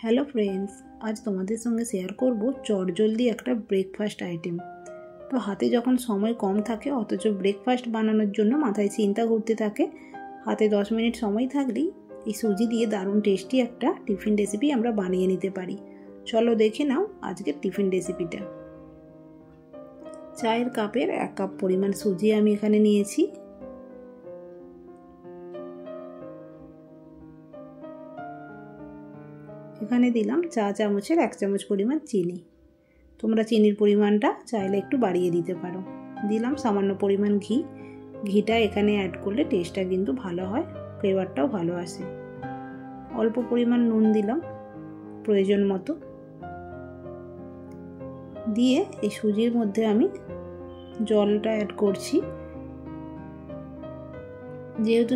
Hello friends, আজ তোমাদের সঙ্গে শেয়ার করব চটজলদি একটা ব্রেকফাস্ট আইটেম। তো হাতে যখন সময় কম থাকে অথচ ব্রেকফাস্ট বানানোর জন্য মাথায় চিন্তা ঘুরতে থাকে, হাতে 10 মিনিট সময় থাকলেই এই সুজি দিয়ে দারুণ টেস্টি একটা টিফিন রেসিপি আমরা বানিয়ে নিতে পারি। চলো দেখে নাও আজকের টিফিন রেসিপিটা। চায়ের কাপের 1 কাপ পরিমাণ সুজি আমি এখানে নিয়েছি। এখানে দিলাম চা চামচের 1 চামচ পরিমাণ চিনি। তোমরা চিনির পরিমাণটা চাইলে একটু বাড়িয়ে দিতে পারো। দিলাম সামান্য পরিমাণ ঘি। ঘিটা এখানে অ্যাড করলে টেস্টটা কিন্তু ভালো হয়, ফ্লেভারটাও ভালো আসে। অল্প পরিমাণ নুন দিলাম প্রয়োজন মতো। দিয়ে এই সুজির মধ্যে আমি জলটা অ্যাড করছি। যেহেতু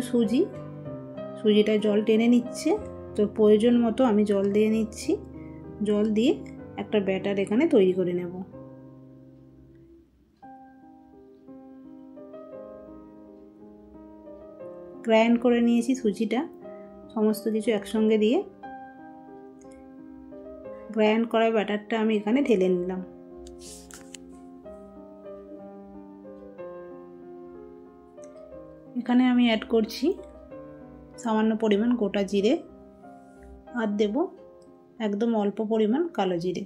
সুজিটা জল টেনে নিচ্ছে, তো প্রয়োজন মতো আমি জল দিয়ে নিচ্ছি। জল দিয়ে একটা ব্যাটার এখানে তৈরি করে নেব। গ্রাইন্ড করে নিয়েছি সুজিটা, সমস্ত কিছু একসঙ্গে দিয়ে গ্রাইন্ড করা ব্যাটারটা আমি এখানে ঢেলে নিলাম। এখানে আমি অ্যাড করছি সামান্য পরিমাণ গোটা জিরে, আর দেব একদম অল্প পরিমাণ কালো জিরে।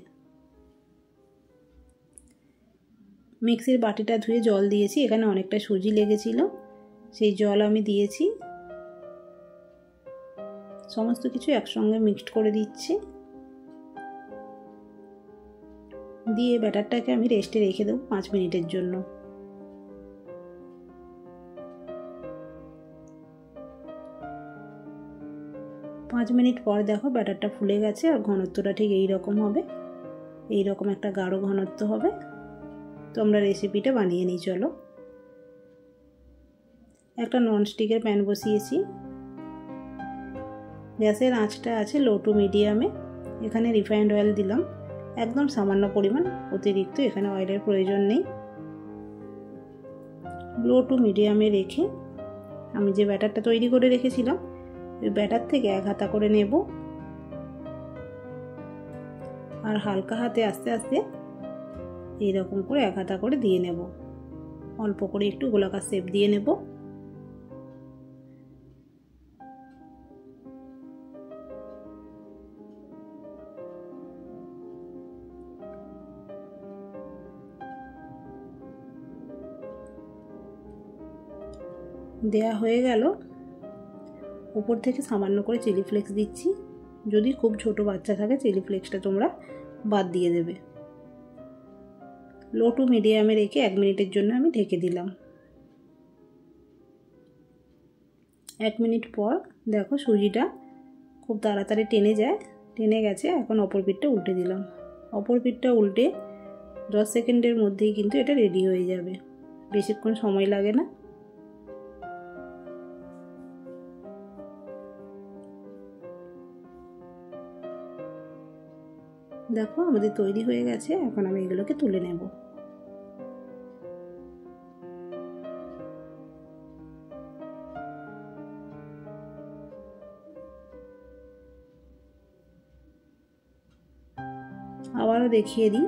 মিক্সির বাটিটা ধুয়ে জল দিয়েছি, এখানে অনেকটা সুজি লেগেছিল, সেই জল আমি দিয়েছি। সমস্ত কিছু একসঙ্গে মিক্সড করে দিচ্ছি। দিয়ে ব্যাটারটাকে আমি রেস্টে রেখে দেবো 5 মিনিটের জন্য। পাঁচ মিনিট পর দেখো ব্যাটারটা ফুলে গেছে, আর ঘনত্বটা ঠিক এই রকম হবে। এই রকম একটা গাঢ় ঘনত্ব হবে। তোমরা রেসিপিটা বানিয়ে নিই চলো। একটা ননস্টিকের প্যান বসিয়েছি। গ্যাসের আঁচটা আছে লো টু মিডিয়ামে। এখানে রিফাইন্ড অয়েল দিলাম একদম সামান্য পরিমাণ, অতিরিক্ত এখানে অয়েলের প্রয়োজন নেই। লো টু মিডিয়ামে রেখে আমি যে ব্যাটারটা তৈরি করে রেখেছিলাম ওই ব্যাটার থেকে 1 হাতা করে নেব, আর হালকা হাতে আস্তে আস্তে এইরকম করে 1 হাতা করে দিয়ে নেব। অল্প করে একটু গোলাকার শেপ দিয়ে নেব। দেয়া হয়ে গেল। উপর থেকে সামান্য করে চিলি ফ্লেক্স দিচ্ছি। যদি খুব ছোট বাচ্চা থাকে চিলি ফ্লেক্সটা তোমরা বাদ দিয়ে দেবে। লো টু মিডিয়ামে রেখে 1 মিনিটের জন্য আমি ঢেকে দিলাম। 1 মিনিট পর দেখো সুজিটা খুব তাড়াতাড়ি টেনে গেছে। এখন অপর পিঠটা উল্টে দিলাম। অপর পিঠটা উল্টে 10 সেকেন্ডের মধ্যেই কিন্তু এটা রেডি হয়ে যাবে, বেশিক্ষণ সময় লাগে না। দেখো আমাদের তৈরি হয়ে গেছে। এখন আমি এগুলোকে তুলে নেব। আবারও দেখিয়ে দিই।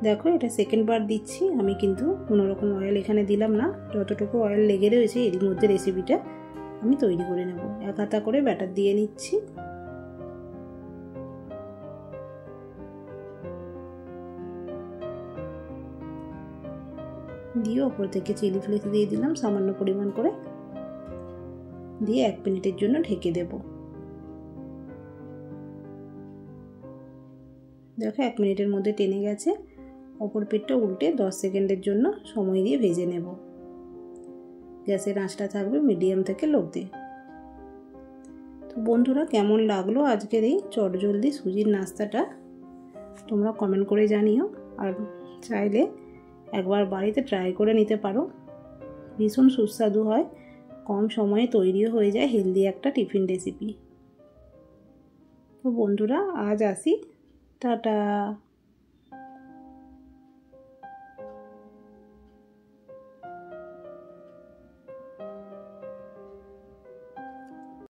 দেখো এটা সেকেন্ড বার দিচ্ছি আমি, কিন্তু কোনো রকম অয়েল এখানে দিলাম না। যতটুকু অয়েল লেগে রয়েছে এর মধ্যে রেসিপিটা আমি তৈরি করে নেব। 1 হাতা করে ব্যাটার দিয়ে নিচ্ছি। দিয়ে ওপর থেকে চিলি ফ্লেক্স দিয়ে দিলাম সামান্য পরিমাণ করে। দিয়ে 1 মিনিটের জন্য ঢেকে দেব। দেখো 1 মিনিটের মধ্যে টেনে গেছে। অপর পিঠটা উল্টে 10 সেকেন্ডের জন্য সময় দিয়ে ভেজে নেব। গ্যাসের আঁচটা থাকবে মিডিয়াম থেকে লোতে। তো বন্ধুরা, কেমন লাগলো আজকের এই চটজলদি সুজির নাস্তাটা তোমরা কমেন্ট করে জানিও। আর চাইলে একবার বাড়িতে ট্রাই করে নিতে পারো। ভীষণ সুস্বাদু হয়, কম সময়ে তৈরিও হয়ে যায় হেলদি একটা টিফিন রেসিপি। তো বন্ধুরা আজ আসি, টাটা।